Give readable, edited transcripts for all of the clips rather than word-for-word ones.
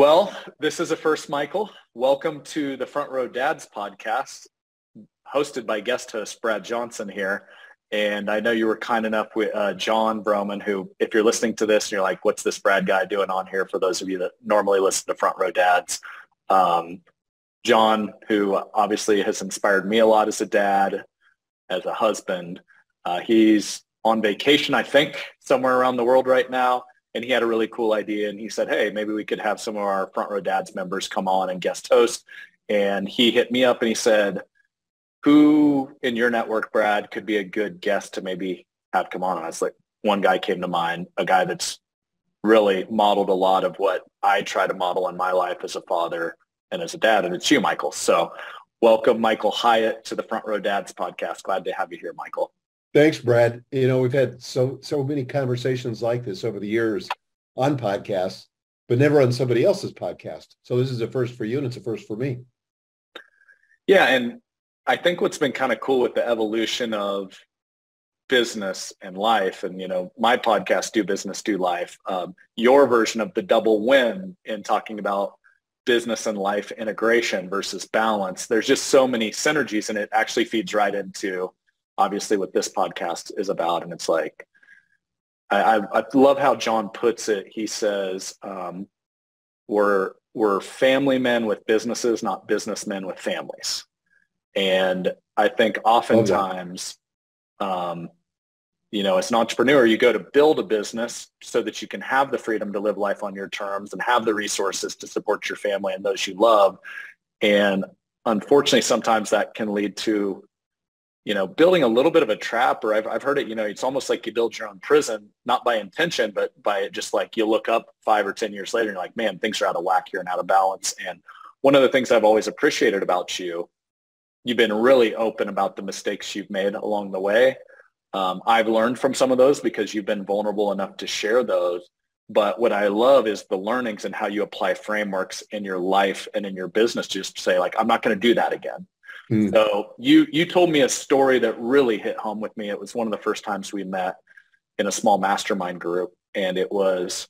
Well, this is a first, Michael. Welcome to the Front Row Dads podcast, hosted by guest host Brad Johnson here. And I know you were kind enough with John Broman, who, if you're listening to this and you're like, what's this Brad guy doing on here, for those of you that normally listen to Front Row Dads. John, who obviously has inspired me a lot as a dad, as a husband. He's on vacation, I think, somewhere around the world right now. And he had a really cool idea. And he said, hey, maybe we could have some of our Front Row Dads members come on and guest host. And he hit me up and he said, who in your network, Brad, could be a good guest to maybe have come on? And I was like, one guy came to mind, a guy that's really modeled a lot of what I try to model in my life as a father and as a dad. And it's you, Michael. So welcome, Michael Hyatt, to the Front Row Dads podcast. Glad to have you here, Michael. Thanks, Brad. You know, we've had so many conversations like this over the years on podcasts, but never on somebody else's podcast. So this is a first for you, and it's a first for me. Yeah, and I think what's been kind of cool with the evolution of business and life, and, you know, my podcast, Do Business, Do Life, your version of the double win in talking about business and life integration versus balance. There's just so many synergies, and it actually feeds right into obviously what this podcast is about. And it's like, I love how John puts it. He says, we're family men with businesses, not businessmen with families. And I think oftentimes, you know, as an entrepreneur, you go to build a business so that you can have the freedom to live life on your terms and have the resources to support your family and those you love. And unfortunately, sometimes that can lead to, you know, building a little bit of a trap, or I've heard it, you know, it's almost like you build your own prison, not by intention, but by just like you look up 5 or 10 years later and you're like, man, things are out of whack here and out of balance. And one of the things I've always appreciated about you, you've been really open about the mistakes you've made along the way. I've learned from some of those because you've been vulnerable enough to share those. But what I love is the learnings and how you apply frameworks in your life and in your business, just to say, like, I'm not going to do that again. So you told me a story that really hit home with me. It was one of the first times we met in a small mastermind group. And it was,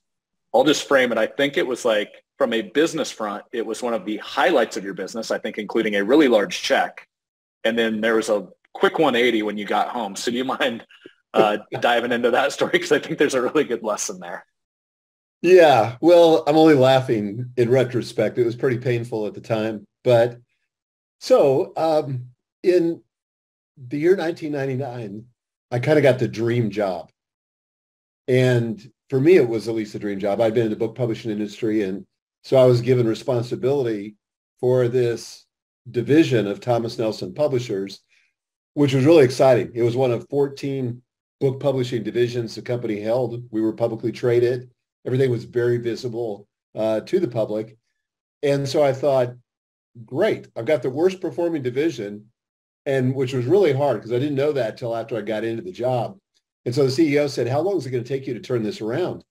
I'll just frame it. I think it was like, from a business front, it was one of the highlights of your business, I think, including a really large check. And then there was a quick 180 when you got home. So do you mind diving into that story? Because I think there's a really good lesson there. Yeah, well, I'm only laughing in retrospect. It was pretty painful at the time. But so in the year 1999, I kind of got the dream job. And for me, it was at least a dream job. I'd been in the book publishing industry. And so I was given responsibility for this division of Thomas Nelson Publishers, which was really exciting. It was one of 14 book publishing divisions the company held. We were publicly traded. Everything was very visible to the public. And so I thought, great, I've got the worst performing division, and which was really hard because I didn't know that till after I got into the job. And so the CEO said, how long is it going to take you to turn this around?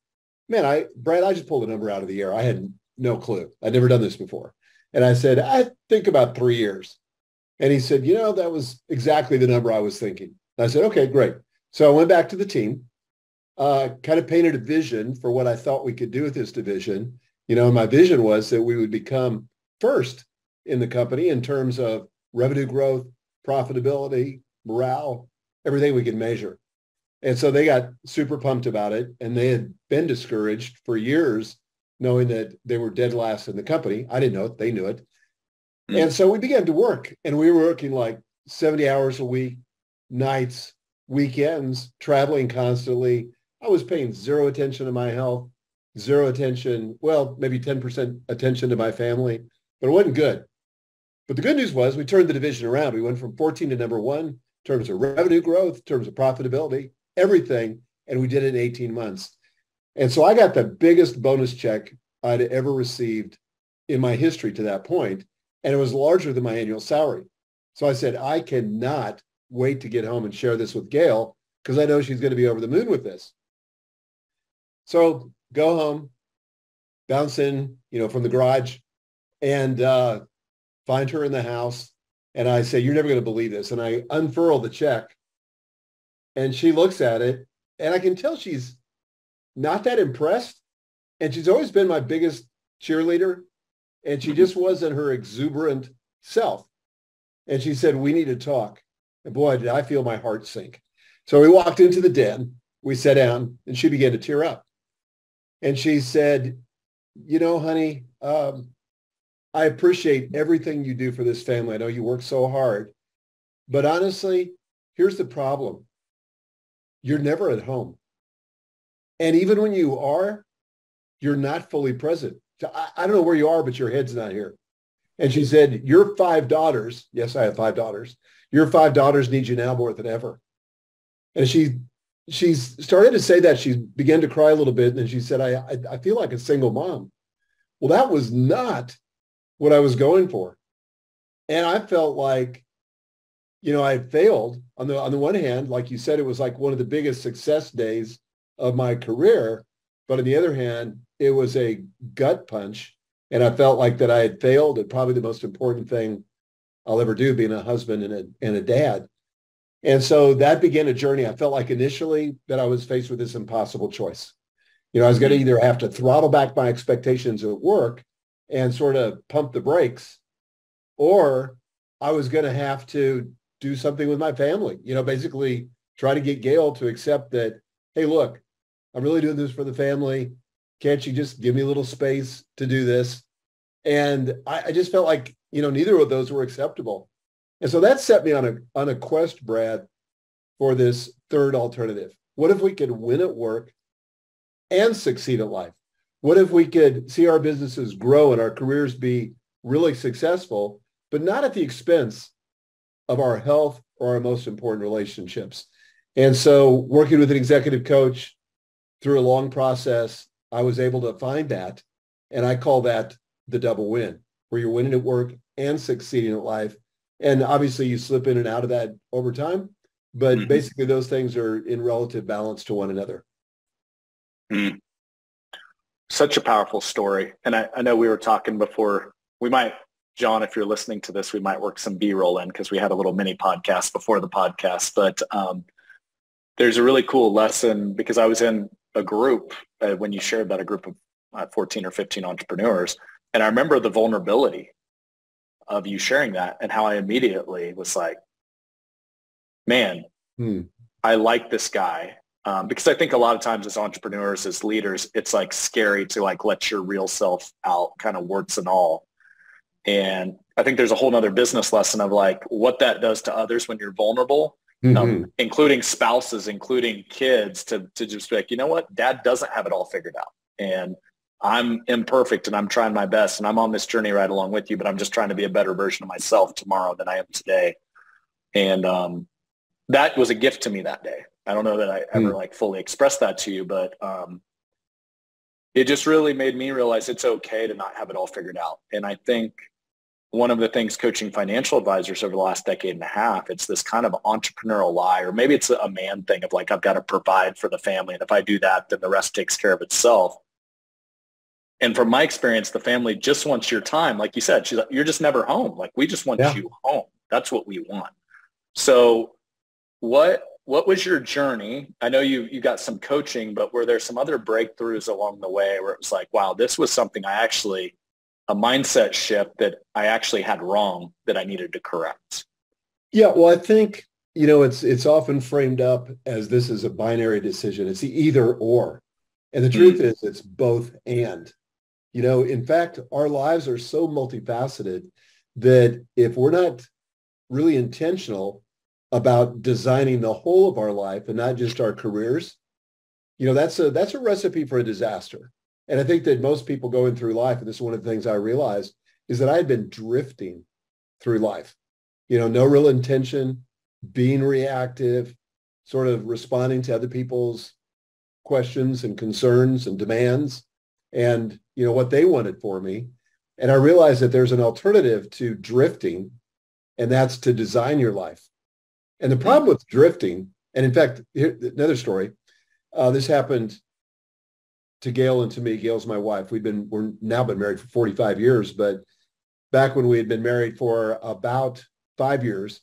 Man, Brad, I just pulled a number out of the air. I had no clue. I'd never done this before. And I said, I think about 3 years. And he said, you know, that was exactly the number I was thinking. And I said, okay, great. So I went back to the team, kind of painted a vision for what I thought we could do with this division. You know, my vision was that we would become first in the company in terms of revenue growth, profitability, morale, everything we could measure. And so they got super pumped about it. And they had been discouraged for years, knowing that they were dead last in the company. I didn't know it. They knew it. And so we began to work, and we were working like 70 hours a week, nights, weekends, traveling constantly. I was paying zero attention to my health, zero attention, well, maybe 10% attention to my family, but it wasn't good. But the good news was we turned the division around. We went from 14 to number 1 in terms of revenue growth, in terms of profitability, everything, and we did it in 18 months. And so I got the biggest bonus check I'd ever received in my history to that point. And it was larger than my annual salary. So I said, I cannot wait to get home and share this with Gail because I know she's going to be over the moon with this. So go home, bounce in, you know, from the garage and find her in the house. And I say, you're never going to believe this. And I unfurl the check and she looks at it and I can tell she's not that impressed. And she's always been my biggest cheerleader, and she just wasn't her exuberant self. And she said, we need to talk. And boy, did I feel my heart sink. So we walked into the den, we sat down, and she began to tear up. And she said, honey, I appreciate everything you do for this family. I know you work so hard, but honestly, here's the problem. You're never at home. And even when you are, you're not fully present. I don't know where you are, but your head's not here. And she said, your 5 daughters, yes, I have 5 daughters. Your 5 daughters need you now more than ever. And she started to say that. She began to cry a little bit. And she said, I feel like a single mom. Well, that was not what I was going for. And I felt like, I had failed. On the one hand, like you said, it was like one of the biggest success days of my career. But on the other hand, it was a gut punch. And I felt like that I had failed at probably the most important thing I'll ever do, being a husband and a dad. And so that began a journey. I felt like initially that I was faced with this impossible choice. I was going to either have to throttle back my expectations at work and sort of pump the brakes, or I was going to have to do something with my family, basically try to get Gail to accept that, hey, look, I'm really doing this for the family. Can't you just give me a little space to do this? And I just felt like, neither of those were acceptable. And so that set me on a quest, Brad, for this third alternative. What if we could win at work and succeed at life? What if we could see our businesses grow and our careers be really successful, but not at the expense of our health or our most important relationships? And so working with an executive coach through a long process, I was able to find that. And I call that the double win, where you're winning at work and succeeding at life. And obviously you slip in and out of that over time, but basically those things are in relative balance to one another. Such a powerful story. And I know we were talking before, John, if you're listening to this, we might work some B-roll in because we had a little mini podcast before the podcast. But there's a really cool lesson, because I was in a group when you shared that, a group of 14 or 15 entrepreneurs. And I remember the vulnerability of you sharing that and how I immediately was like, man, I like this guy. Because I think a lot of times as entrepreneurs, as leaders, it's like scary to like let your real self out, kind of warts and all. And I think there's a whole nother business lesson of like what that does to others when you're vulnerable, including spouses, including kids, to just be like, you know what, dad doesn't have it all figured out. And I'm imperfect and I'm trying my best and I'm on this journey right along with you, but I'm just trying to be a better version of myself tomorrow than I am today. And that was a gift to me that day. I don't know that I ever like fully expressed that to you, but it just really made me realize it's okay to not have it all figured out. And I think one of the things coaching financial advisors over the last decade and a half, it's this kind of entrepreneurial lie, or maybe it's a man thing of like, I've got to provide for the family. And if I do that, then the rest takes care of itself. And from my experience, the family just wants your time. Like you said, she's like, you're just never home. Like, we just want you home. That's what we want. So what was your journey? I know you got some coaching, but were there some other breakthroughs along the way where it was like, wow, this was something a mindset shift that I actually had wrong that I needed to correct? Yeah, well, I think, it's often framed up as this is a binary decision. It's the either or. And the truth is it's both and. In fact, our lives are so multifaceted that if we're not really intentional about designing the whole of our life and not just our careers, that's a recipe for a disaster. And I think that most people going through life, and this is one of the things I realized, is that I had been drifting through life, no real intention, being reactive, sort of responding to other people's questions and concerns and demands and, what they wanted for me. And I realized that there's an alternative to drifting, and that's to design your life. And the problem with drifting, and in fact, here, another story, this happened to Gail and to me. Gail's my wife. We're now been married for 45 years, but back when we had been married for about 5 years,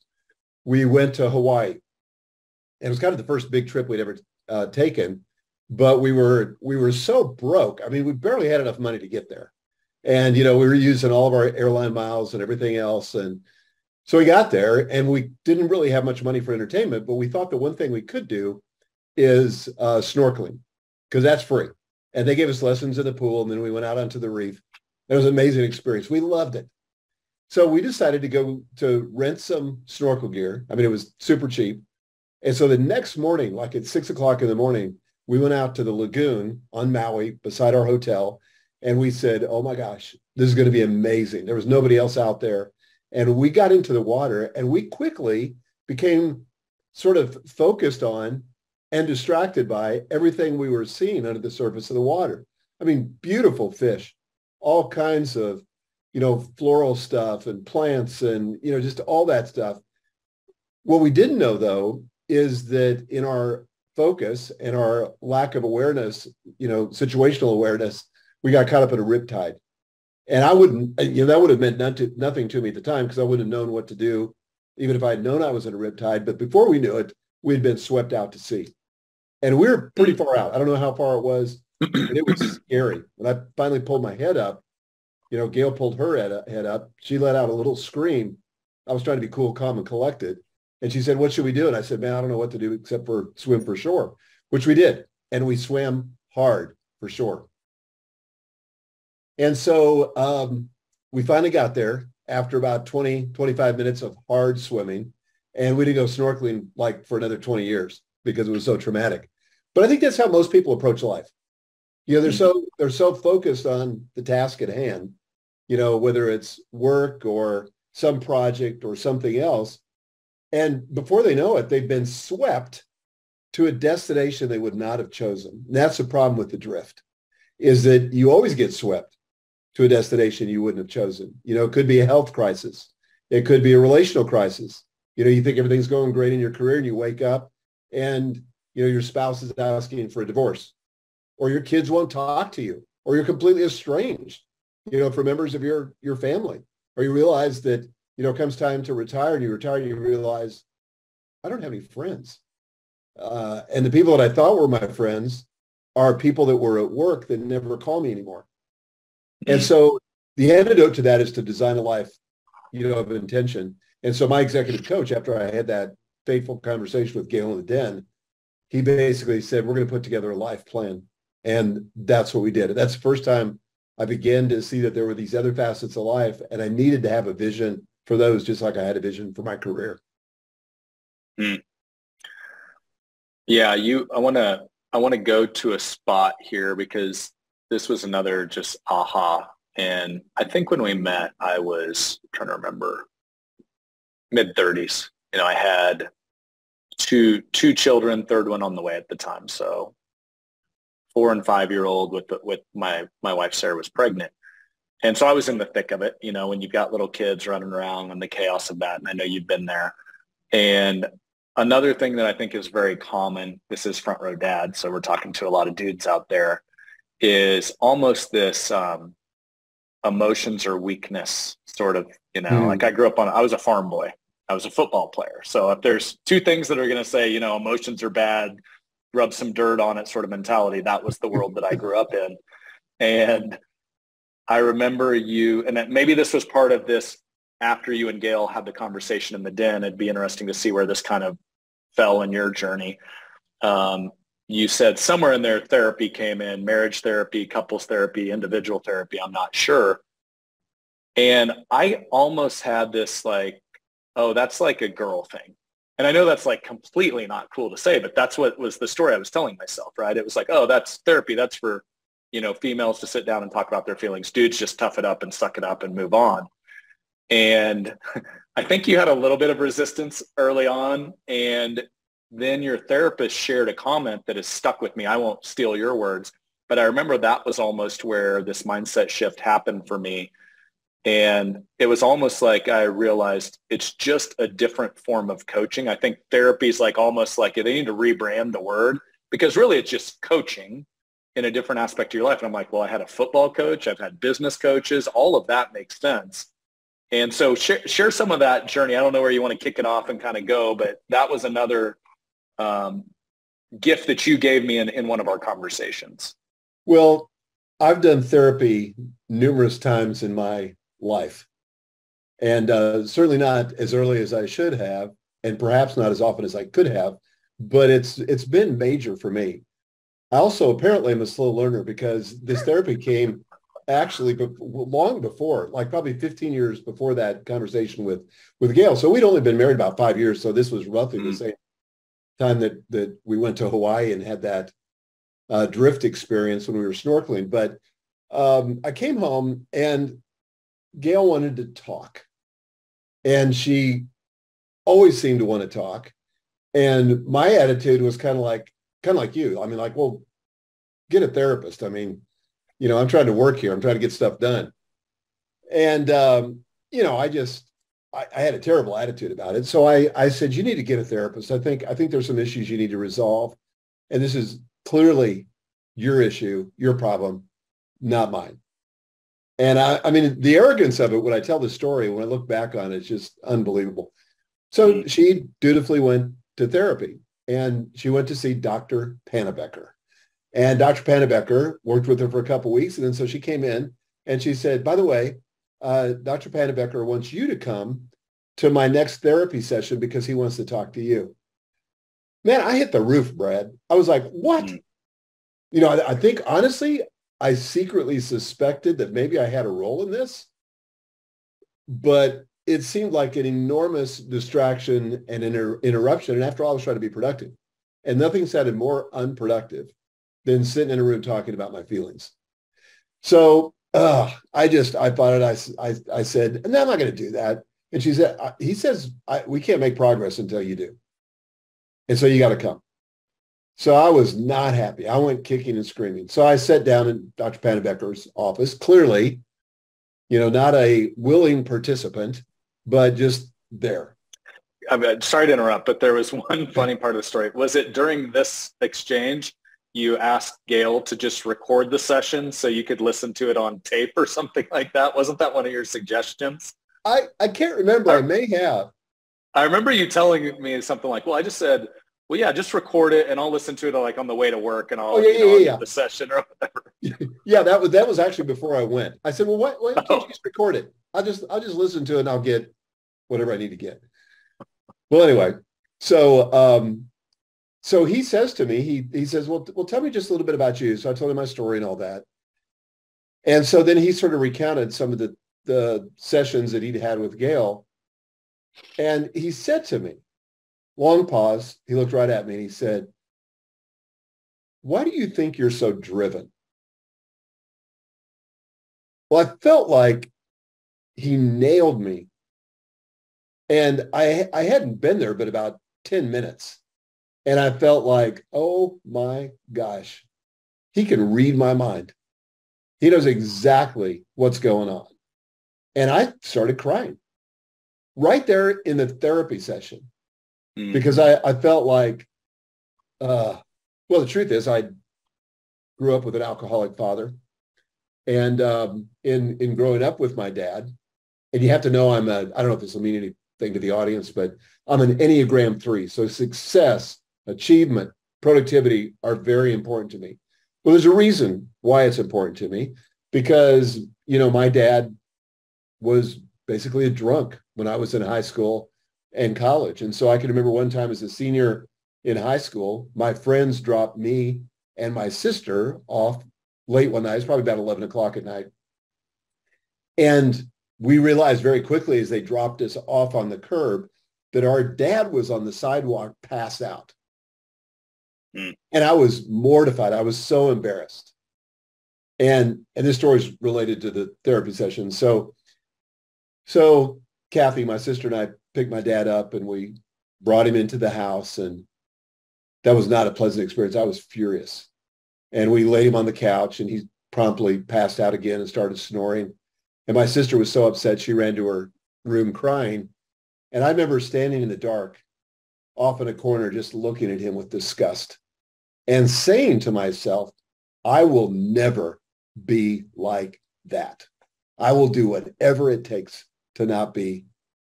we went to Hawaii. And it was kind of the first big trip we'd ever taken, but we were so broke. I mean, we barely had enough money to get there. And, we were using all of our airline miles and everything else. And so we got there and we didn't really have much money for entertainment, but we thought the one thing we could do is snorkeling because that's free. And they gave us lessons in the pool. And then we went out onto the reef. It was an amazing experience. We loved it. So we decided to go to rent some snorkel gear. I mean, it was super cheap. And so the next morning, like at 6 o'clock in the morning, we went out to the lagoon on Maui beside our hotel. And we said, oh my gosh, this is going to be amazing. There was nobody else out there. And we got into the water and we quickly became sort of focused on and distracted by everything we were seeing under the surface of the water. I mean, beautiful fish, all kinds of, floral stuff and plants and, just all that stuff. What we didn't know, though, is that in our focus and our lack of awareness, situational awareness, we got caught up in a riptide. And I wouldn't, that would have meant nothing to me at the time because I wouldn't have known what to do, even if I had known I was in a riptide. But before we knew it, we'd been swept out to sea. And we were pretty far out. I don't know how far it was, but it was scary. When I finally pulled my head up, Gail pulled her head up. She let out a little scream. I was trying to be cool, calm, and collected. And she said, what should we do? And I said, man, I don't know what to do except for swim for shore, which we did. And we swam hard for shore. And so we finally got there after about 20, 25 minutes of hard swimming. And we didn't go snorkeling like for another 20 years because it was so traumatic. But I think that's how most people approach life. They're so focused on the task at hand, whether it's work or some project or something else. And before they know it, they've been swept to a destination they would not have chosen. And that's the problem with the drift, is that you always get swept to a destination you wouldn't have chosen. It could be a health crisis. It could be a relational crisis. You think everything's going great in your career and you wake up and, your spouse is asking for a divorce, or your kids won't talk to you, or you're completely estranged, from members of your family, or you realize that, it comes time to retire and you retire and you realize, I don't have any friends. And the people that I thought were my friends are people that were at work that never call me anymore. And so the antidote to that is to design a life, of intention. And so my executive coach, after I had that fateful conversation with Gail in the den, he basically said, we're going to put together a life plan. And that's what we did. And that's the first time I began to see that there were these other facets of life. And I needed to have a vision for those, just like I had a vision for my career. Yeah, I want to go to a spot here because this was another just aha. And I think when we met, I was trying to remember, mid-30s. I had two children, third one on the way at the time. So 4 and 5-year-old with my wife, Sarah, was pregnant. And so I was in the thick of it, when you've got little kids running around and the chaos of that. And I know you've been there. And another thing that I think is very common, this is Front Row Dad, so we're talking to a lot of dudes out there, is almost this emotions or weakness sort of, like I was a farm boy. I was a football player. So if there's two things that are going to say, emotions are bad, rub some dirt on it sort of mentality, that was the world that I grew up in. And I remember you, and maybe this was part of this after you and Gail had the conversation in the den. It'd be interesting to see where this kind of fell in your journey. You said somewhere in there therapy came in, marriage therapy, couples therapy, individual therapy, I'm not sure. And I almost had this like, oh, that's like a girl thing. And I know that's like completely not cool to say, but that's what was the story I was telling myself, right? It was like, oh, that's therapy. That's for, females to sit down and talk about their feelings. Dudes just tough it up and suck it up and move on. And I think you had a little bit of resistance early on. And then your therapist shared a comment that has stuck with me. I won't steal your words, but I remember that was almost where this mindset shift happened for me. And it was almost like I realized it's just a different form of coaching. I think therapy is like almost like they need to rebrand the word because really it's just coaching in a different aspect of your life. And I'm like, well, I had a football coach. I've had business coaches. All of that makes sense. And so share some of that journey. I don't know where you want to kick it off and kind of go, but that was another gift that you gave me in one of our conversations. Well, I've done therapy numerous times in my life, and certainly not as early as I should have, and perhaps not as often as I could have, but it's been major for me. I also apparently am a slow learner because this therapy came actually long before, like probably 15 years before that conversation with Gail. So we'd only been married about 5 years, so this was roughly the same time that we went to Hawaii and had that drift experience when we were snorkeling. But I came home and Gail wanted to talk, and she always seemed to want to talk. And my attitude was kind of like you. I mean, like, well, get a therapist. I mean, I'm trying to work here. I'm trying to get stuff done. And, I had a terrible attitude about it. So I said, you need to get a therapist. I think there's some issues you need to resolve. And this is clearly your issue, your problem, not mine. And I mean, the arrogance of it, when I tell the story, when I look back on it, it's just unbelievable. So she dutifully went to therapy, and she went to see Dr. Pannebecker. And Dr. Pannebecker worked with her for a couple of weeks. And then so she came in and she said, by the way, Dr. Pannebecker wants you to come to my next therapy session because he wants to talk to you. Man, I hit the roof, Brad. I was like, what? I think honestly, I secretly suspected that maybe I had a role in this, but it seemed like an enormous distraction and interruption. And after all, I was trying to be productive, and nothing sounded more unproductive than sitting in a room talking about my feelings. So I thought it. I said, no, I'm not going to do that. And he says, we can't make progress until you do. And so you got to come. So I was not happy. I went kicking and screaming. So I sat down in Dr. Pannebecker's office, clearly, not a willing participant, but just there. I'm sorry to interrupt, but there was one funny part of the story. Was it during this exchange you asked Gail to just record the session so you could listen to it on tape or something like that? Wasn't that one of your suggestions? I can't remember. I may have. I remember you telling me something like, well, I just said, well, yeah, just record it and I'll listen to it like on the way to work and I'll get the session or whatever. Yeah, that was actually before I went. I said, well, why can't you just record it? I'll just listen to it and I'll get whatever I need to get. Well, anyway, so he says to me, he says, well, tell me just a little bit about you. So I told him my story and all that. And so then he sort of recounted some of the sessions that he'd had with Gail. And he said to me, long pause, he looked right at me and he said, why do you think you're so driven? Well, I felt like he nailed me. And I hadn't been there but about 10 minutes. And I felt like, oh my gosh, he can read my mind. He knows exactly what's going on. And I started crying right there in the therapy session because I felt like, well, the truth is I grew up with an alcoholic father. And in growing up with my dad, and you have to know I don't know if this will mean anything to the audience, but I'm an Enneagram 3. So success, achievement, productivity are very important to me. Well, there's a reason why it's important to me because, my dad was basically a drunk when I was in high school and college. And so I can remember one time as a senior in high school, my friends dropped me and my sister off late one night. It's probably about 11 o'clock at night. And we realized very quickly as they dropped us off on the curb that our dad was on the sidewalk passed out. And I was mortified. I was so embarrassed. And this story is related to the therapy session. So Kathy, my sister, and I picked my dad up and we brought him into the house. And that was not a pleasant experience. I was furious. And we laid him on the couch and he promptly passed out again and started snoring. And my sister was so upset, she ran to her room crying. And I remember standing in the dark off in a corner, just looking at him with disgust and saying to myself, I will never be like that. I will do whatever it takes to not be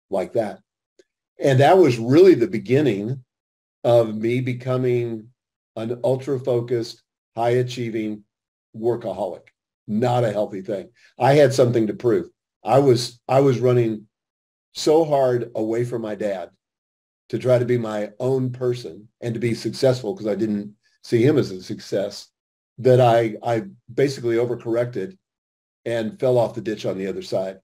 like that. And that was really the beginning of me becoming an ultra-focused, high-achieving workaholic. not a healthy thing. I had something to prove. I was running so hard away from my dad to try to be my own person and to be successful because I didn't see him as a success, that I basically overcorrected and fell off the ditch on the other side.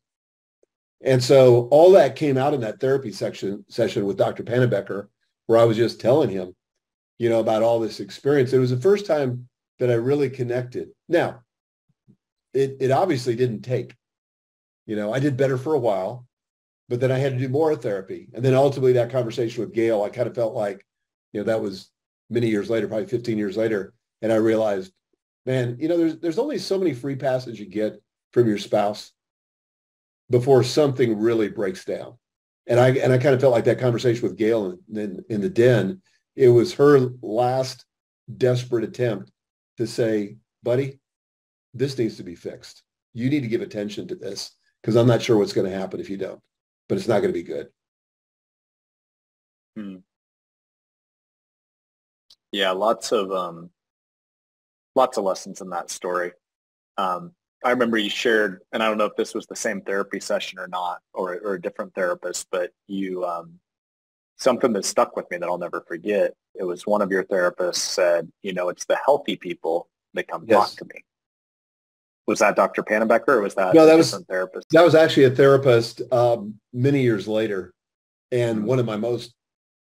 And so all that came out in that therapy session with Dr. Pannebecker, where I was just telling him, about all this experience. It was the first time that I really connected. Now, it obviously didn't take. I did better for a while, but then I had to do more therapy. And then ultimately that conversation with Gail, I kind of felt like, that was many years later, probably 15 years later. And I realized, man, there's only so many free passes you get from your spouse before something really breaks down. And I kind of felt like that conversation with Gail in the den, it was her last desperate attempt to say, buddy, this needs to be fixed. You need to give attention to this because I'm not sure what's going to happen if you don't, but it's not going to be good. Yeah, lots of lessons in that story. I remember you shared, and I don't know if this was the same therapy session or not, or a different therapist, but you, something that stuck with me that I'll never forget. It was one of your therapists said, it's the healthy people that come talk to me. Was that Dr. Pannebecker or was that no, that a was, different therapist? That was actually a therapist many years later. And one of my most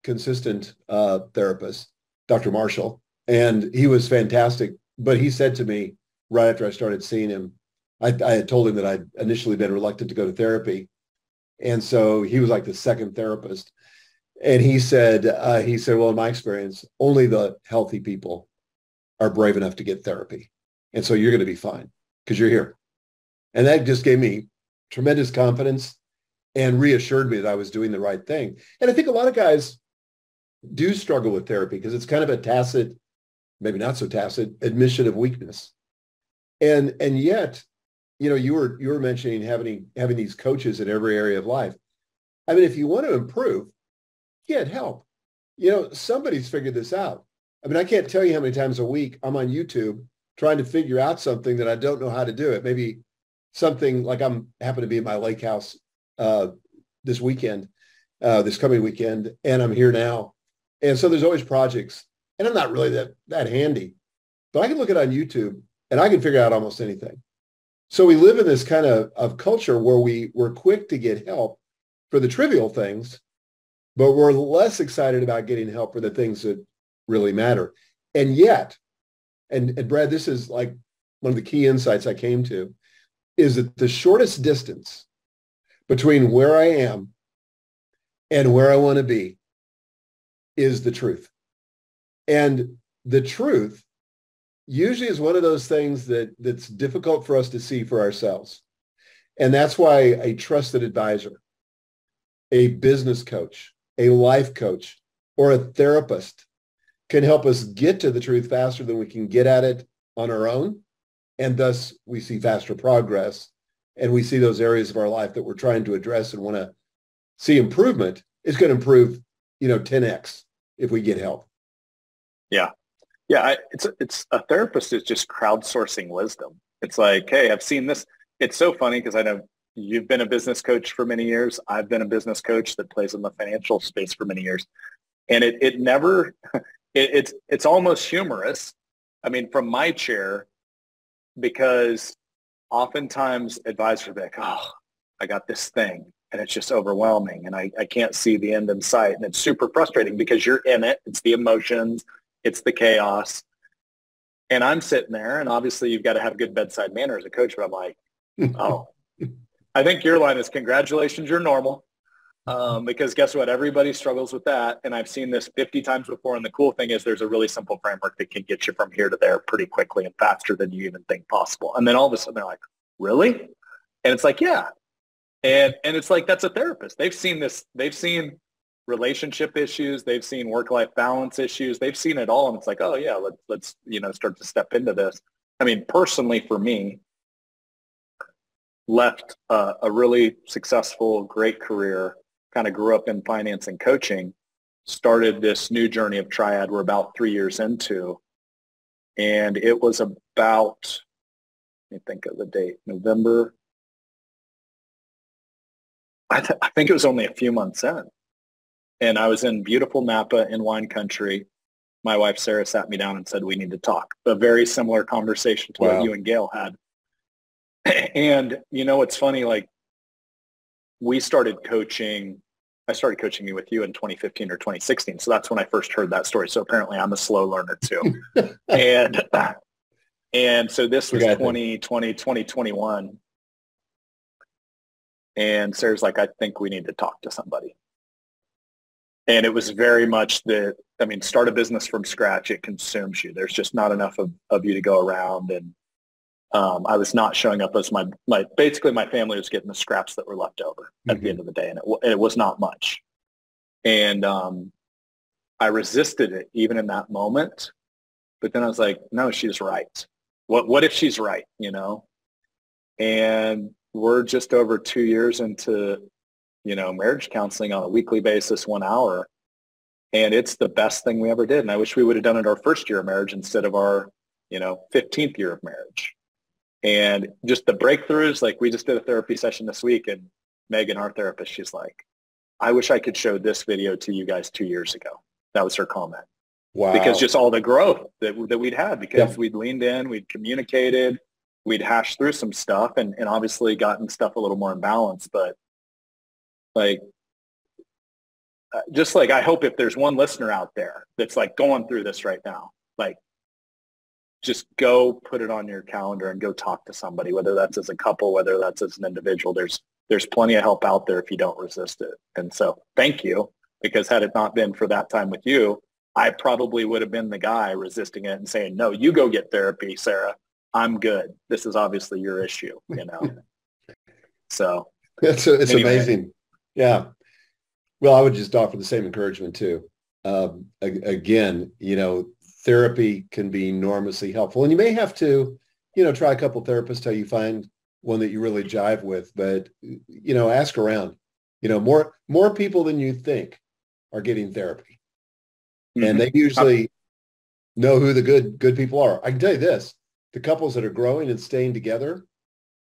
consistent therapists, Dr. Marshall, and he was fantastic. But he said to me right after I started seeing him, I had told him that I'd initially been reluctant to go to therapy. And so he was like the second therapist. And he said, well, in my experience, only the healthy people are brave enough to get therapy. And so you're going to be fine because you're here. And that just gave me tremendous confidence and reassured me that I was doing the right thing. And I think a lot of guys do struggle with therapy because it's kind of a tacit, maybe not so tacit, admission of weakness. And yet, you were mentioning having these coaches in every area of life. I mean, if you want to improve, get help. Somebody's figured this out. I mean, I can't tell you how many times a week I'm on YouTube trying to figure out something that I don't know how to do it. Maybe something like happen to be in my lake house this weekend, this coming weekend, and I'm here now. And so there's always projects, and I'm not really that handy, but I can look it on YouTube and I can figure out almost anything. So we live in this kind of culture where we're quick to get help for the trivial things, but we're less excited about getting help for the things that really matter. And yet, and Brad, this is like one of the key insights I came to, is that the shortest distance between where I am and where I want to be is the truth. And the truth usually is one of those things that's difficult for us to see for ourselves. And that's why a trusted advisor, a business coach, a life coach, or a therapist can help us get to the truth faster than we can get at it on our own. And thus we see faster progress and we see those areas of our life that we're trying to address and want to see improvement. It's going to improve, 10x if we get help. Yeah. Yeah. It's a therapist is just crowdsourcing wisdom. It's like, hey, I've seen this. It's so funny because I know you've been a business coach for many years. I've been a business coach that plays in the financial space for many years. And it never, it's almost humorous. I mean, from my chair, because oftentimes advisors are like, oh, I got this thing and it's just overwhelming and I can't see the end in sight. And it's super frustrating because you're in it. It's the emotions. It's the chaos. And I'm sitting there and obviously you've got to have good bedside manner as a coach, but I'm like, oh, I think your line is congratulations, you're normal. Because guess what? Everybody struggles with that. And I've seen this 50 times before. And the cool thing is there's a really simple framework that can get you from here to there pretty quickly and faster than you even think possible. And then all of a sudden they're like, really? And it's like, yeah. And it's like, that's a therapist. They've seen this. They've seen relationship issues. They've seen work-life balance issues. They've seen it all. And it's like, oh yeah, let's start to step into this. I mean, personally for me, left a really successful, great career, kind of grew up in finance and coaching, started this new journey of Triad we're about 3 years into. And it was about let me think of the date, November. I think it was only a few months in. And I was in beautiful Napa in wine country. My wife, Sarah, sat me down and said, we need to talk. A very similar conversation to what you and Gail had. And, you know, it's funny, like I started coaching you with you in 2015 or 2016. So that's when I first heard that story. So apparently I'm a slow learner too. And so this was 2020, 2021. And Sarah's like, I think we need to talk to somebody. And it was very much start a business from scratch. It consumes you. There's just not enough of you to go around. And I was not showing up as basically my family was getting the scraps that were left over at the end of the day. And it was not much. And I resisted it even in that moment. But then I was like, no, she's right. What if she's right, you know? And we're just over 2 years into, you know, marriage counseling on a weekly basis, 1 hour. And it's the best thing we ever did. And I wish we would have done it our first year of marriage instead of our, 15th year of marriage. And just the breakthroughs, like we just did a therapy session this week, and Megan, our therapist, she's like, I wish I could show this video to you guys 2 years ago. That was her comment. Wow. Because just all the growth that we'd had, because we'd leaned in, we'd communicated, we'd hashed through some stuff, and obviously gotten stuff a little more in balance. But like, I hope if there's one listener out there that's like going through this right now, like just go put it on your calendar and go talk to somebody, whether that's as a couple, whether that's as an individual. There's plenty of help out there if you don't resist it. And so thank you, because had it not been for that time with you, I probably would have been the guy resisting it and saying, no, you go get therapy, Sarah. I'm good. This is obviously your issue, you know? So it's amazing. Yeah. Well, I would just offer the same encouragement too. Again, therapy can be enormously helpful, and you may have to, try a couple therapists till you find one that you really jive with, but, ask around. More people than you think are getting therapy, and they usually know who the good people are. I can tell you this, the couples that are growing and staying together,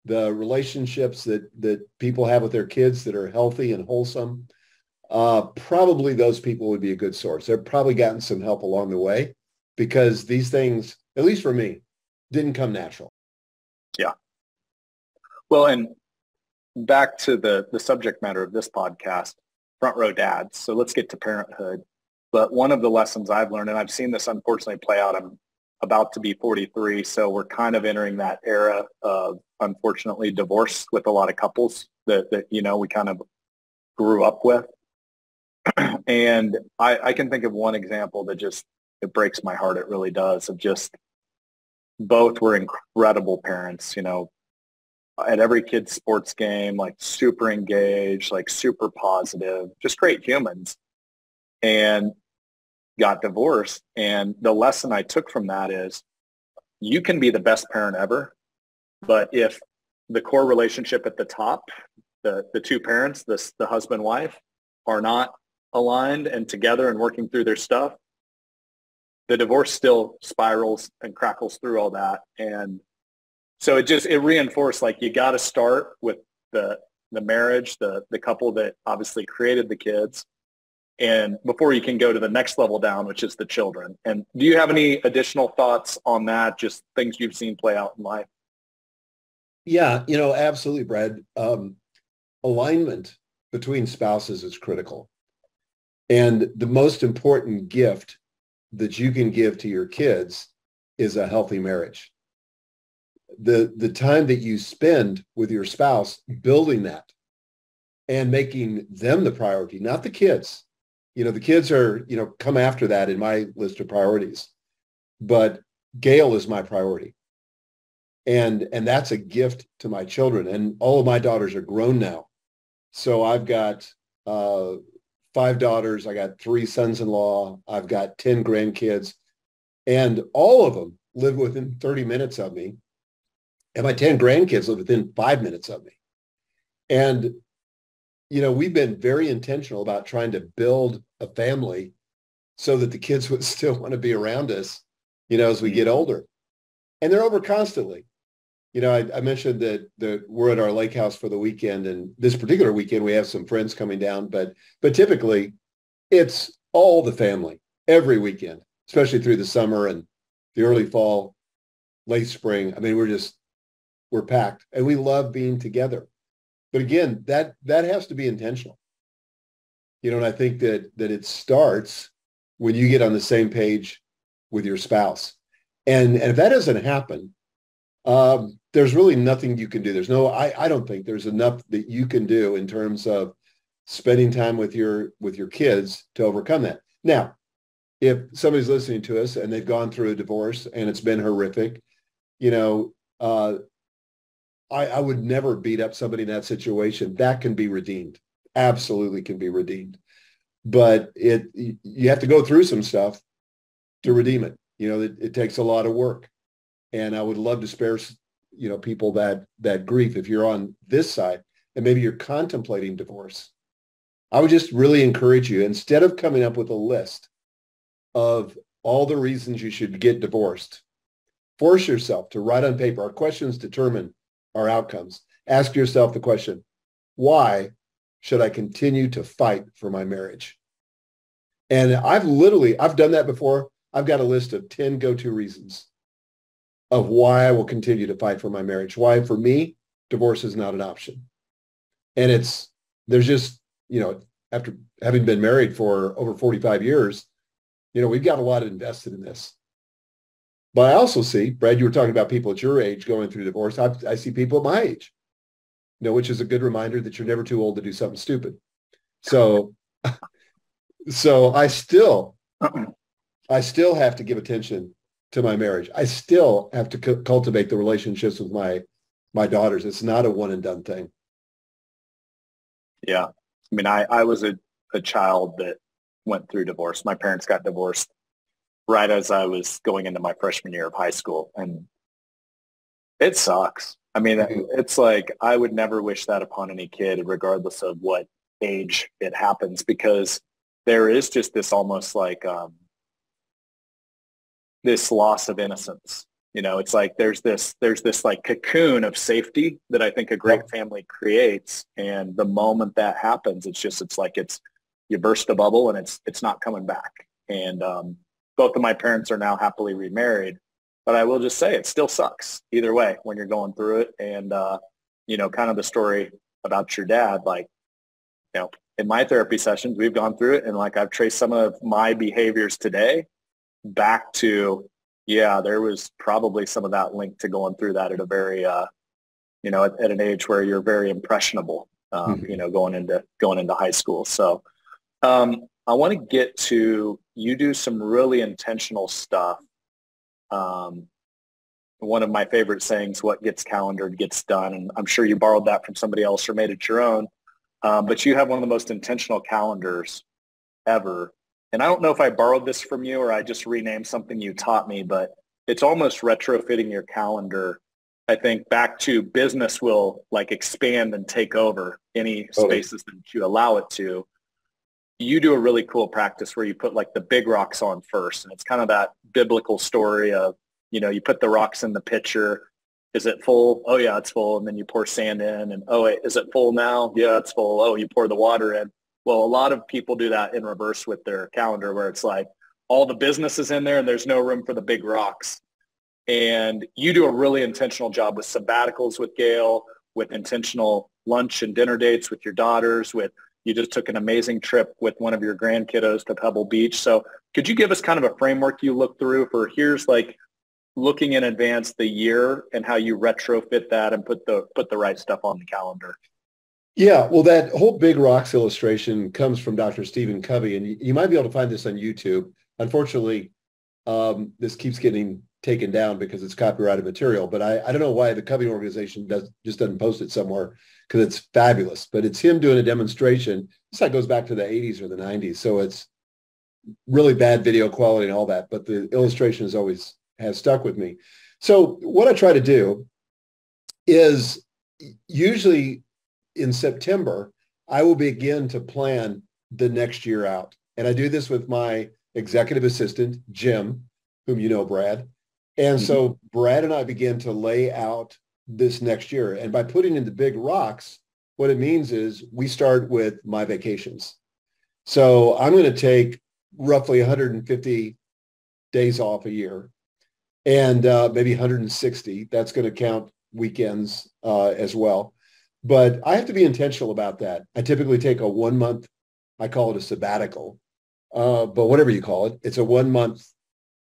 the relationships that people have with their kids that are healthy and wholesome, probably those people would be a good source. They've probably gotten some help along the way, because these things, at least for me, didn't come natural. Yeah. Well, and back to the subject matter of this podcast, front row dads. So let's get to parenthood. But one of the lessons I've learned, and I've seen this unfortunately play out, I'm about to be 43. So we're kind of entering that era of, unfortunately, divorce with a lot of couples that we kind of grew up with. And I can think of one example that just, it breaks my heart. It really does. Of just, both were incredible parents, at every kid's sports game, like super engaged, like super positive, just great humans, and got divorced. And the lesson I took from that is, you can be the best parent ever, but if the core relationship at the top, the two parents, the husband, wife, are not aligned and together and working through their stuff, the divorce still spirals and crackles through all that. And so it reinforced, like, you got to start with the marriage, the couple that obviously created the kids, and before you can go to the next level down, which is the children. And do you have any additional thoughts on that? Just things you've seen play out in life? Yeah, absolutely, Brad. Alignment between spouses is critical. And the most important gift that you can give to your kids is a healthy marriage. The time that you spend with your spouse building that and making them the priority, not the kids. The kids are, come after that in my list of priorities. But Gail is my priority. And that's a gift to my children. And all of my daughters are grown now. So I've got 5 daughters. I got 3 sons-in-law. I've got 10 grandkids. And all of them live within 30 minutes of me. And my 10 grandkids live within 5 minutes of me. And, we've been very intentional about trying to build a family so that the kids would still want to be around us, as we get older. And they're over constantly. I mentioned that we're at our lake house for the weekend, and this particular weekend we have some friends coming down, but typically it's all the family every weekend, especially through the summer and the early fall, late spring. I mean, we're packed and we love being together. But again, that has to be intentional. And I think that it starts when you get on the same page with your spouse. And if that doesn't happen, there's really nothing you can do. I don't think there's enough that you can do in terms of spending time with your kids to overcome that. Now, if somebody's listening to us and they've gone through a divorce and it's been horrific, I would never beat up somebody in that situation. That can be redeemed. Absolutely can be redeemed. But you have to go through some stuff to redeem it. It takes a lot of work. And I would love to spare, people that grief. If you're on this side and maybe you're contemplating divorce, I would just really encourage you, instead of coming up with a list of all the reasons you should get divorced, force yourself to write on paper. Our questions determine our outcomes. Ask yourself the question, why should I continue to fight for my marriage? And I've done that before. I've got a list of 10 go-to reasons of why I will continue to fight for my marriage. Why, for me, divorce is not an option. And there's just, after having been married for over 45 years, we've got a lot invested in this. But I also see, Brad, you were talking about people at your age going through divorce. I see people at my age, which is a good reminder that you're never too old to do something stupid. So I still have to give attention to my marriage. I still have to cultivate the relationships with my daughters. It's not a one and done thing. Yeah. I mean, I was a child that went through divorce. My parents got divorced right as I was going into my freshman year of high school. And it sucks. I mean, it's like, I would never wish that upon any kid, regardless of what age it happens, because there is just this almost like this loss of innocence. It's like there's this like cocoon of safety that I think a great family creates. And the moment that happens, it's like you burst a bubble and it's not coming back. And both of my parents are now happily remarried, but I will just say it still sucks either way when you're going through it. And, kind of the story about your dad, like, in my therapy sessions, we've gone through it, and like I've traced some of my behaviors today back to, there was probably some of that linked to going through that at a very, at an age where you're very impressionable, going into high school. So I want to get to, you do some really intentional stuff. One of my favorite sayings, what gets calendared gets done. And I'm sure you borrowed that from somebody else or made it your own. But you have one of the most intentional calendars ever. And I don't know if I borrowed this from you or I just renamed something you taught me, but it's almost retrofitting your calendar, I think, back to business will like expand and take over any spaces that you allow it to. You do a really cool practice where you put like the big rocks on first. And it's kind of that biblical story of, you put the rocks in the pitcher. Is it full? Oh yeah, it's full. And then you pour sand in and, oh wait, is it full now? Yeah, it's full. Oh, you pour the water in. Well, a lot of people do that in reverse with their calendar where it's like all the business is in there and there's no room for the big rocks. And you do a really intentional job with sabbaticals with Gail, with intentional lunch and dinner dates with your daughters, you just took an amazing trip with one of your grandkiddos to Pebble Beach. So could you give us kind of a framework you look through for here's like looking in advance the year and how you retrofit that and put the right stuff on the calendar? Yeah, well, that whole big rocks illustration comes from Dr. Stephen Covey, and you might be able to find this on YouTube. Unfortunately, this keeps getting taken down because it's copyrighted material, but I don't know why the Covey organization just doesn't post it somewhere, because it's fabulous. But it's him doing a demonstration. This site goes back to the 80s or the 90s, so it's really bad video quality and all that, but the illustration has stuck with me. So what I try to do is usually in September, I will begin to plan the next year out. And I do this with my executive assistant, Jim, whom you know, Brad. And so Brad and I begin to lay out this next year. And by putting in the big rocks, what it means is we start with my vacations. So I'm going to take roughly 150 days off a year, and maybe 160. That's going to count weekends as well. But I have to be intentional about that. I typically take a 1 month, I call it a sabbatical, but whatever you call it, it's a 1 month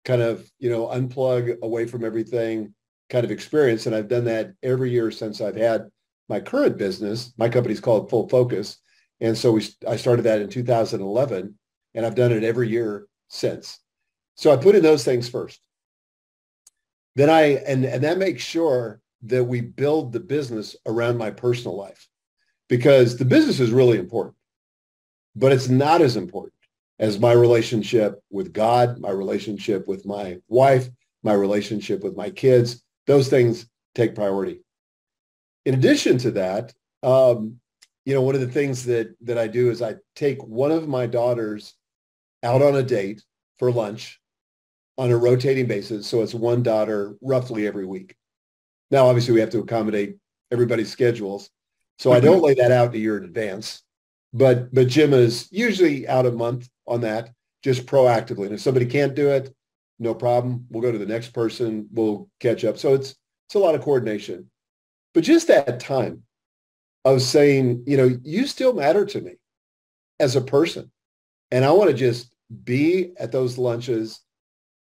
kind of, unplug away from everything kind of experience. And I've done that every year since I've had my current business. My company's called Full Focus. And so I started that in 2011, and I've done it every year since. So I put in those things first. Then and that makes sure that we build the business around my personal life, because the business is really important, but it's not as important as my relationship with God, my relationship with my wife, my relationship with my kids. Those things take priority. In addition to that, one of the things that I do is I take one of my daughters out on a date for lunch on a rotating basis. So it's one daughter roughly every week. Now, obviously, we have to accommodate everybody's schedules. So I don't lay that out a year in advance. But Jim is usually out a month on that, just proactively. And if somebody can't do it, no problem. We'll go to the next person. We'll catch up. So it's a lot of coordination. But just that time of saying, you still matter to me as a person. And I want to just be at those lunches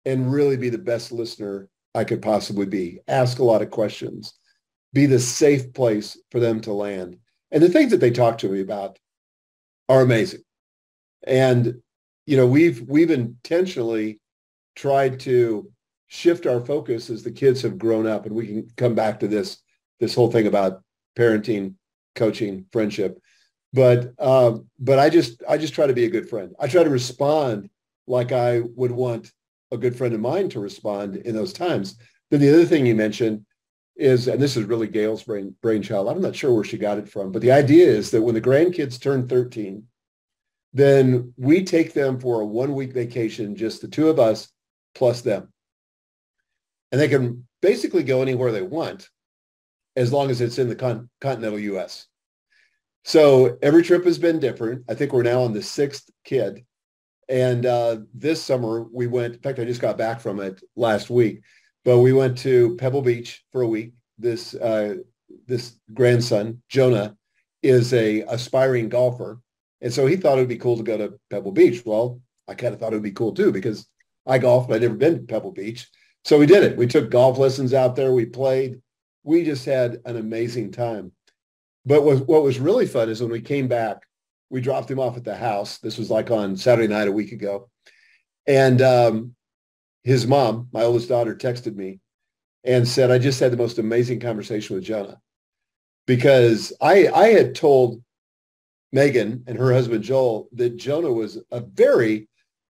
and really be the best listener I could possibly be. Ask a lot of questions. Be the safe place for them to land. And the things that they talk to me about are amazing. And, we've intentionally tried to shift our focus as the kids have grown up. And we can come back to this whole thing about parenting, coaching, friendship. But I just try to be a good friend. I try to respond like I would want a good friend of mine to respond in those times. Then the other thing you mentioned is, and this is really Gail's brainchild, I'm not sure where she got it from, but the idea is that when the grandkids turn 13, then we take them for a 1 week vacation, just the two of us plus them. And they can basically go anywhere they want as long as it's in the continental US. So every trip has been different. I think we're now on the 6th kid. And this summer we went, in fact, I just got back from it last week, but we went to Pebble Beach for a week. This grandson, Jonah, is a aspiring golfer. And so he thought it would be cool to go to Pebble Beach. Well, I kind of thought it would be cool too, because I golf, but I'd never been to Pebble Beach. So we did it. We took golf lessons out there. We played. We just had an amazing time. But what was really fun is when we came back, we dropped him off at the house. This was like on Saturday night a week ago. And his mom, my oldest daughter, texted me and said, I just had the most amazing conversation with Jonah. Because I had told Megan and her husband, Joel, that Jonah was a very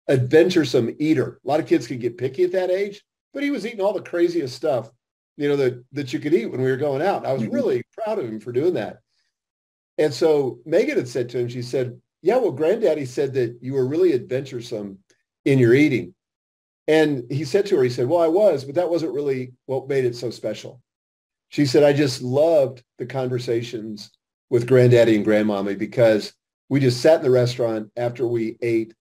adventuresome eater. A lot of kids can get picky at that age, but he was eating all the craziest stuff, that you could eat when we were going out. And I was really proud of him for doing that. And so Megan had said to him, she said, yeah, well, Granddaddy said that you were really adventuresome in your eating. And he said to her, he said, well, I was, but that wasn't really what made it so special. She said, I just loved the conversations with Granddaddy and Grandmommy, because we just sat in the restaurant after we ate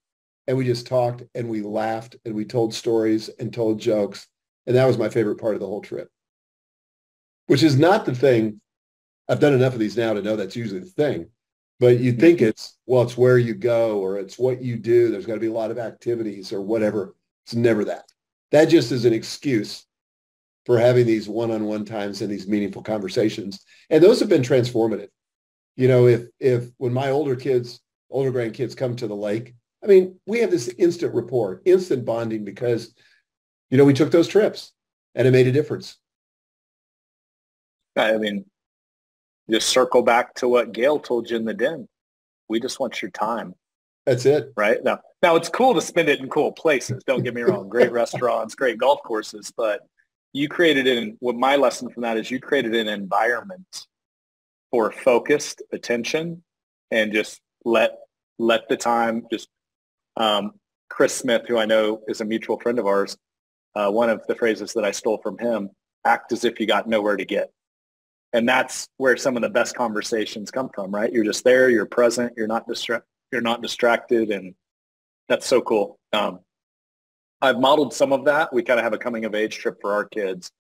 and we just talked and we laughed and we told stories and told jokes. And that was my favorite part of the whole trip, which is not the thing. I've done enough of these now to know that's usually the thing, but you think it's where you go or it's what you do. There's got to be a lot of activities or whatever. It's never that. That just is an excuse for having these one-on-one times and these meaningful conversations. And those have been transformative. If when my older grandkids come to the lake, I mean, we have this instant rapport, instant bonding, because, we took those trips and it made a difference. I mean, just circle back to what Gail told you in the den. We just want your time. That's it. Right? Now it's cool to spend it in cool places. Don't get me wrong. Great restaurants, great golf courses, but my lesson from that is you created an environment for focused attention and just let the time Chris Smith, who I know is a mutual friend of ours, one of the phrases that I stole from him, act as if you got nowhere to get. And that's where some of the best conversations come from, right? You're just there, you're present, you're not distracted. And that's so cool. I've modeled some of that. We kind of have a coming of age trip for our kids,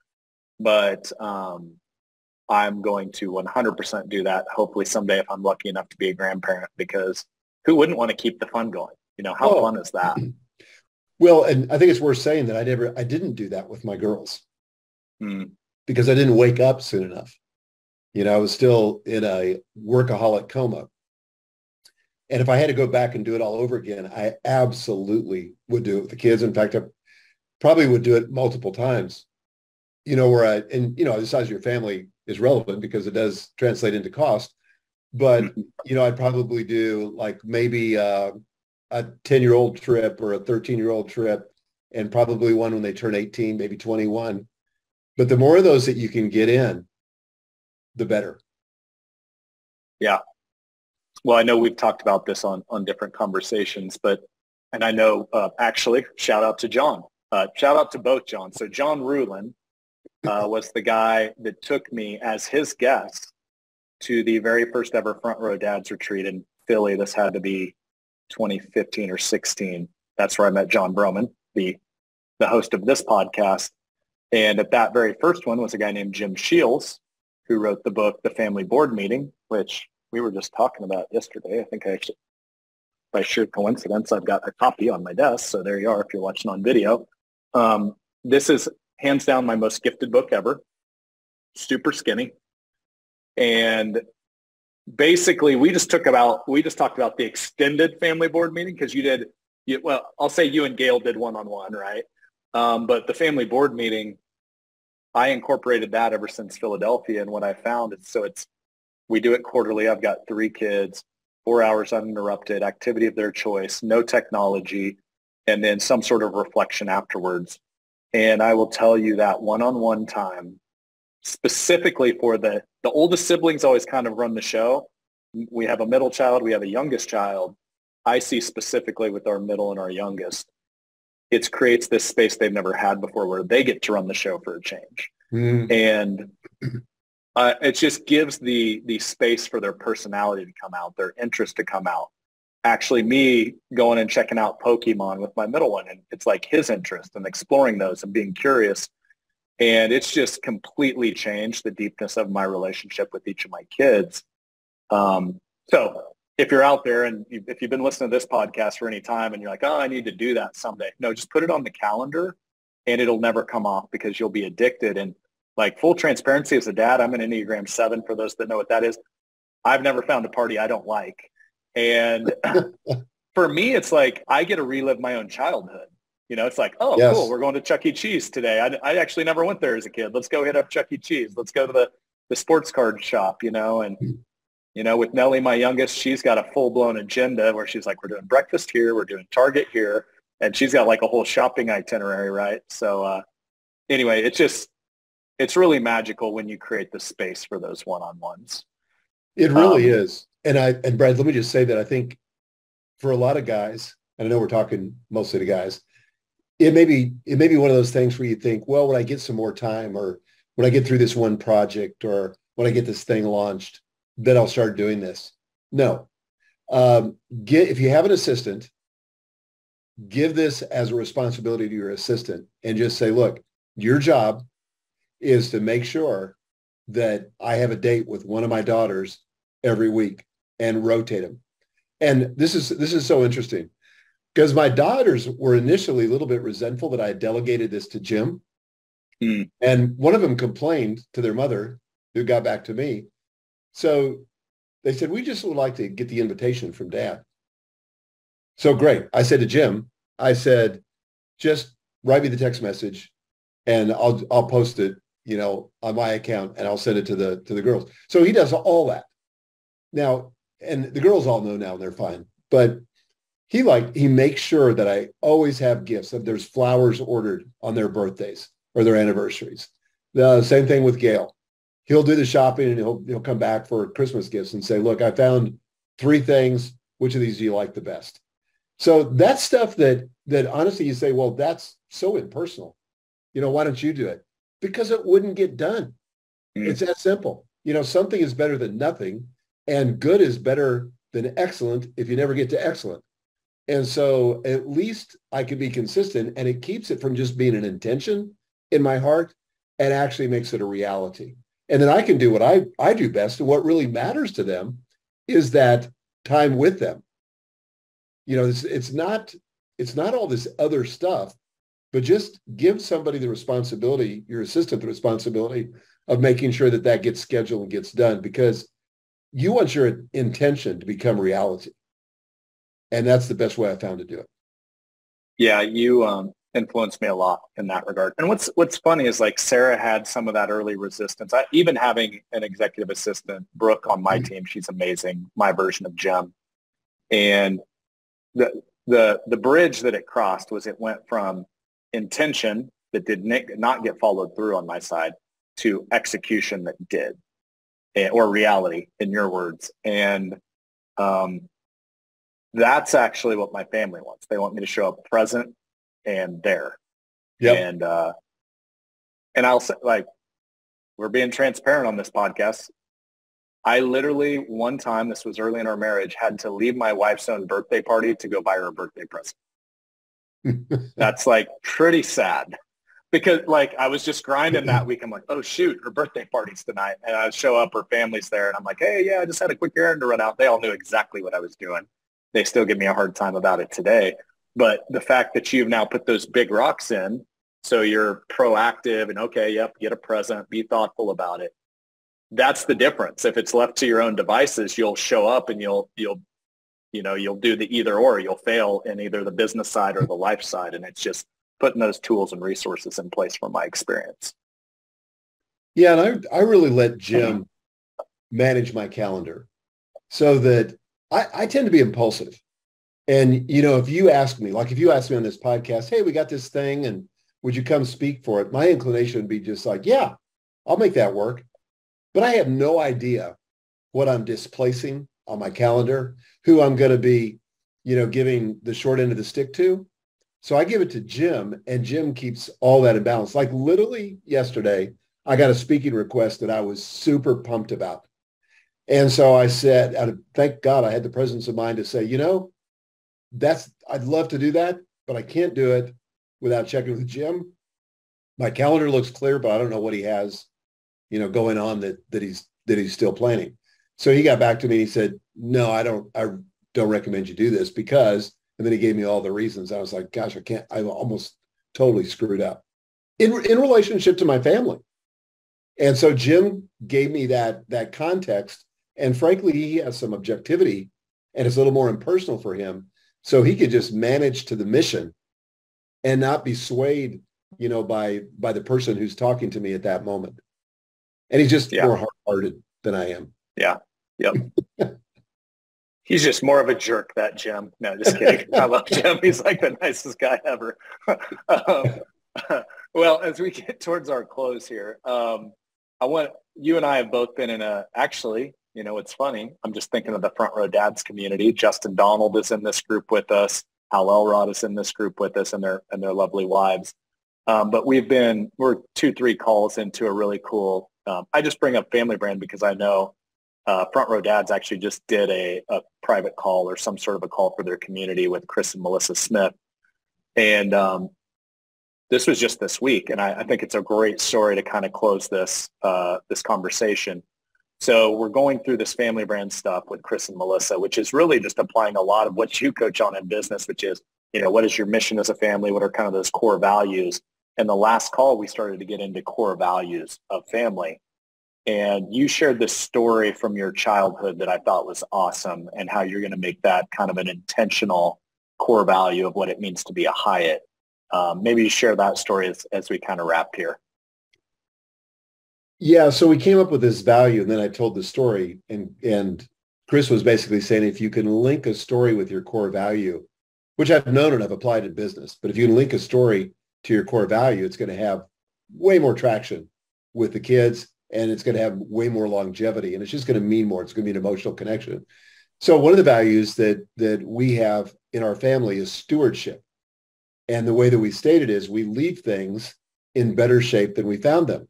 but I'm going to 100% do that. Hopefully someday if I'm lucky enough to be a grandparent, because who wouldn't want to keep the fun going? You know, how fun is that? Well, and I think it's worth saying that I didn't do that with my girls because I didn't wake up soon enough. You know, I was still in a workaholic coma. And if I had to go back and do it all over again, I absolutely would do it with the kids. In fact, I probably would do it multiple times, you know, the size of your family is relevant because it does translate into cost. But, you know, I'd probably do like maybe a 10-year-old trip or a 13-year-old trip, and probably one when they turn 18, maybe 21. But the more of those that you can get in, the better. Yeah. Well, I know we've talked about this on different conversations, and I know actually, shout out to John. Shout out to both John. So John Rulin was the guy that took me as his guest to the very first ever Front Row Dads retreat in Philly. This had to be 2015 or 16. That's where I met John Broman, the host of this podcast. And at that very first one was a guy named Jim Shields, who wrote the book, The Family Board Meeting, which we were just talking about yesterday. I think by sheer coincidence, I've got a copy on my desk. So there you are if you're watching on video. This is hands down my most gifted book ever. Super skinny. And basically we just talked about the extended family board meeting because I'll say you and Gail did one-on-one, right? But the family board meeting, I incorporated that ever since Philadelphia. And what I found we do it quarterly. I've got 3 kids, 4 hours uninterrupted, activity of their choice, no technology, and then some sort of reflection afterwards. And I will tell you that one-on-one time, specifically for the oldest siblings always kind of run the show. We have a middle child. We have a youngest child. I see specifically with our middle and our youngest, it creates this space they've never had before where they get to run the show for a change. And it just gives the space for their personality to come out, their interest to come out. Actually, me going and checking out Pokemon with my middle one, and it's like his interest and exploring those and being curious. And it's just completely changed the deepness of my relationship with each of my kids. So if you're out there and if you've been listening to this podcast for any time and you're like, oh, I need to do that someday. No, just put it on the calendar and it'll never come off because you'll be addicted. And like full transparency as a dad, I'm an Enneagram 7 for those that know what that is. I've never found a party I don't like. And for me, it's like I get to relive my own childhood. You know, it's like, oh, yes. Cool. We're going to Chuck E. Cheese today. I actually never went there as a kid. Let's go hit up Chuck E. Cheese. Let's go to the sports card shop, you know. And, you know, with Nellie, my youngest, she's got a full-blown agenda where she's like, we're doing breakfast here. We're doing Target here. And she's got like a whole shopping itinerary, right? So anyway, it's really magical when you create the space for those one-on-ones. It really is. And Brad, let me just say that I think for a lot of guys, and I know we're talking mostly to guys, it may be one of those things where you think, well, when I get some more time or when I get through this one project or when I get this thing launched, then I'll start doing this. No. If you have an assistant, give this as a responsibility to your assistant and just say, look, your job is to make sure that I have a date with one of my daughters every week and rotate them. And this is so interesting because my daughters were initially a little bit resentful that I had delegated this to Jim. And one of them complained to their mother, who got back to me. So they said, we just would like to get the invitation from Dad. So great. I said to Jim, I said, just write me the text message and I'll post it, you know, on my account and I'll send it to the girls. So he does all that. Now, and the girls all know now and they're fine, but he makes sure that I always have gifts, that there's flowers ordered on their birthdays or their anniversaries. The same thing with Gail. He'll do the shopping and he'll come back for Christmas gifts and say, look, I found 3 things. Which of these do you like the best? So that's stuff that honestly you say, well, that's so impersonal. You know, why don't you do it? Because it wouldn't get done. It's that simple. something is better than nothing, and good is better than excellent if you never get to excellent. And so at least I can be consistent, and it keeps it from just being an intention in my heart and actually makes it a reality. And then I can do what I do best. And what really matters to them is that time with them. It's not all this other stuff, but just give somebody the responsibility, your assistant, the responsibility of making sure that gets scheduled and gets done, because you want your intention to become reality. And that's the best way I found to do it. Yeah, you influenced me a lot in that regard. And what's funny is, like, Sarah had some of that early resistance. Even having an executive assistant, Brooke, on my team, she's amazing, my version of Jim. And the bridge that it crossed was, it went from intention that did not get followed through on my side to execution that did, or reality, in your words. And that's actually what my family wants. They want me to show up present and there. Yep. And I'll say, like, we're being transparent on this podcast. I literally, one time, this was early in our marriage, had to leave my wife's own birthday party to go buy her a birthday present. That's, like, pretty sad, because, like, I was just grinding that week. I'm like, oh shoot, her birthday party's tonight. And I show up, her family's there, and I'm like, hey, yeah, I just had a quick errand to run out. They all knew exactly what I was doing. They still give me a hard time about it today. But the fact that you've now put those big rocks in, so you're proactive and, okay, yep, get a present, be thoughtful about it. That's the difference. If it's left to your own devices, you'll show up and you'll do the either or. You'll fail in either the business side or the life side. And it's just putting those tools and resources in place from my experience. Yeah. And I really let Jim manage my calendar, so that I tend to be impulsive. And, if you ask me on this podcast, hey, we got this thing, and would you come speak for it? My inclination would be just like, yeah, I'll make that work. But I have no idea what I'm displacing on my calendar, who I'm going to be, giving the short end of the stick to. So I give it to Jim, and Jim keeps all that in balance. Like, literally yesterday, I got a speaking request that I was super pumped about. And so I said, thank God I had the presence of mind to say, I'd love to do that, but I can't do it without checking with Jim. My calendar looks clear, but I don't know what he has, going on that he's still planning. So he got back to me and he said, no, I don't recommend you do this because, and then he gave me all the reasons. I was like, gosh, I almost totally screwed up in relationship to my family. And so Jim gave me that context. And frankly, he has some objectivity, and it's a little more impersonal for him. So he could just manage to the mission and not be swayed, by the person who's talking to me at that moment. And he's just more hard-hearted than I am. Yeah. Yep. He's just more of a jerk, that Jim. No, just kidding. I love Jim. He's like the nicest guy ever. Well, as we get towards our close here, you and I have both been in actually, it's funny. I'm just thinking of the Front Row Dads community. Justin Donald is in this group with us. Hal Elrod is in this group with us, and their lovely wives. But we're 2-3 calls into a really cool, I just bring up Family Brand because I know Front Row Dads actually just did a private call or some sort of a call for their community with Chris and Melissa Smith. And this was just this week. And I think it's a great story to kind of close this conversation. So we're going through this Family Brand stuff with Chris and Melissa, which is really just applying a lot of what you coach on in business, which is, what is your mission as a family? What are kind of those core values? And the last call, we started to get into core values of family. And you shared this story from your childhood that I thought was awesome, and how you're going to make that kind of an intentional core value of what it means to be a Hyatt. Maybe you share that story as we kind of wrap here. Yeah, so we came up with this value, and then I told the story, and Chris was basically saying, if you can link a story with your core value, which I've known and I've applied in business, but if you can link a story to your core value, it's going to have way more traction with the kids, and it's going to have way more longevity, and it's just going to mean more. It's going to be an emotional connection. So one of the values that we have in our family is stewardship. And the way that we state it is we leave things in better shape than we found them.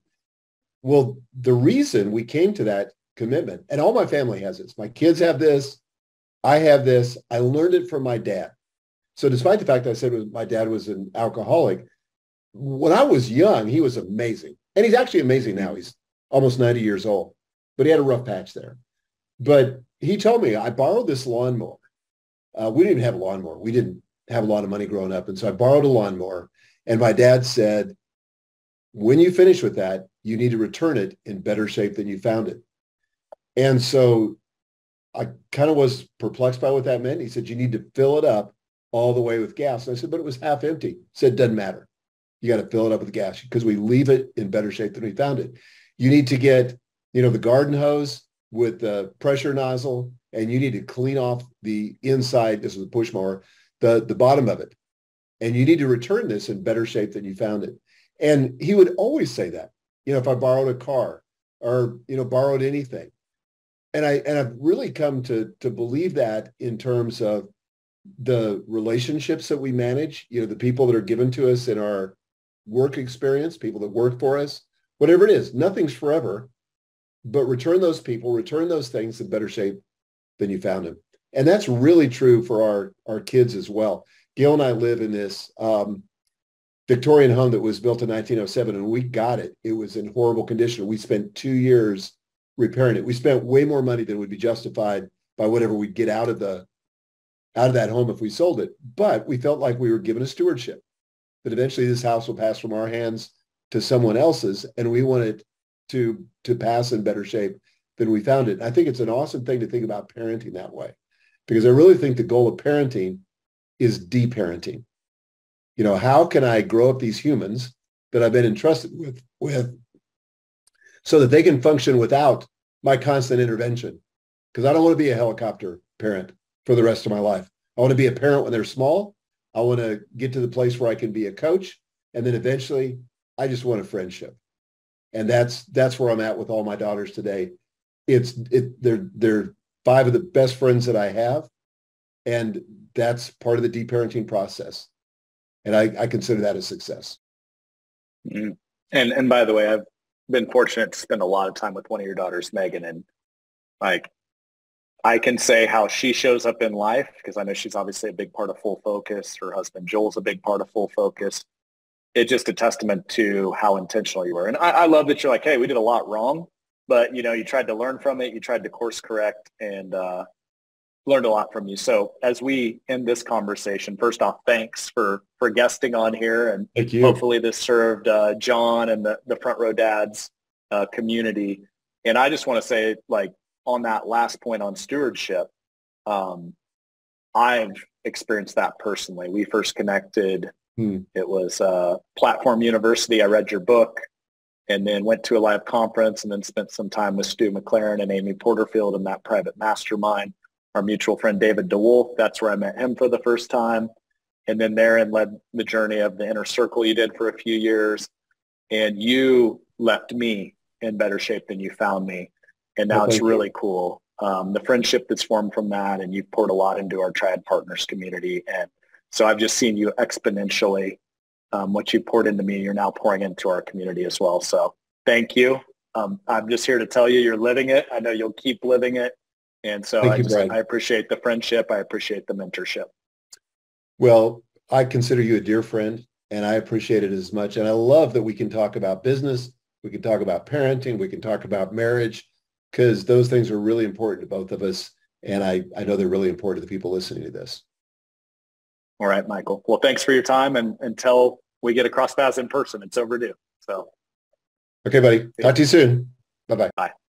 Well, the reason we came to that commitment, and all my family has this, my kids have this, I have this, I learned it from my dad. So despite the fact that I said my dad was an alcoholic, when I was young, he was amazing. And he's actually amazing now. He's almost 90 years old, but he had a rough patch there. But he told me, I borrowed this lawnmower. We didn't even have a lawnmower. We didn't have a lot of money growing up. And so I borrowed a lawnmower. And my dad said, when you finish with that, you need to return it in better shape than you found it. And so I kind of was perplexed by what that meant. He said, you need to fill it up all the way with gas. And I said, but it was half empty. He said, doesn't matter. You got to fill it up with gas because we leave it in better shape than we found it. You need to get, the garden hose with the pressure nozzle, and you need to clean off the inside. This is a push mower, the bottom of it. And you need to return this in better shape than you found it. And he would always say that, if I borrowed a car or, borrowed anything. And I've really come to believe that in terms of the relationships that we manage, the people that are given to us in our work experience, people that work for us, whatever it is, nothing's forever, but return those people, return those things in better shape than you found them. And that's really true for our kids as well. Gail and I live in this Victorian home that was built in 1907, and we got it. It was in horrible condition. We spent 2 years repairing it. We spent way more money than would be justified by whatever we'd get out of that home if we sold it. But we felt like we were given a stewardship, that eventually this house will pass from our hands to someone else's, and we want it to pass in better shape than we found it. And I think it's an awesome thing to think about parenting that way, because I really think the goal of parenting is de-parenting. How can I grow up these humans that I've been entrusted with so that they can function without my constant intervention? Because I don't want to be a helicopter parent for the rest of my life. I want to be a parent when they're small. I want to get to the place where I can be a coach. And then eventually I just want a friendship. And that's where I'm at with all my daughters today. They're 5 of the best friends that I have. And that's part of the de-parenting process. And I consider that a success. Mm-hmm. And by the way, I've been fortunate to spend a lot of time with one of your daughters, Megan, and I can say how she shows up in life, because I know she's obviously a big part of Full Focus. Her husband Joel's a big part of Full Focus. It's just a testament to how intentional you were. And I love that you're like, hey, we did a lot wrong, but you tried to learn from it. You tried to course correct, and learned a lot from you. So as we end this conversation, first off, thanks for guesting on here. And thank you. Hopefully this served John and the Front Row Dads community. And I just want to say, on that last point on stewardship, I've experienced that personally. We first connected. It was Platform University. I read your book and then went to a live conference and then spent some time with Stu McLaren and Amy Porterfield in that private mastermind. Our mutual friend David DeWolf, that's where I met him for the first time. And then therein led the journey of the Inner Circle you did for a few years. And you left me in better shape than you found me. And now it's really cool. The friendship that's formed from that, and you've poured a lot into our Triad Partners community. And so I've just seen you exponentially, what you poured into me, you're now pouring into our community as well. So thank you. I'm just here to tell you, you're living it. I know you'll keep living it. And so I appreciate the friendship. I appreciate the mentorship. Well, I consider you a dear friend, and I appreciate it as much. And I love that we can talk about business. We can talk about parenting. We can talk about marriage, because those things are really important to both of us. And I know they're really important to the people listening to this. All right, Michael. Well, thanks for your time. And until we get across paths in person, it's overdue. So. Okay, buddy. Talk to you soon. Bye-bye. Bye.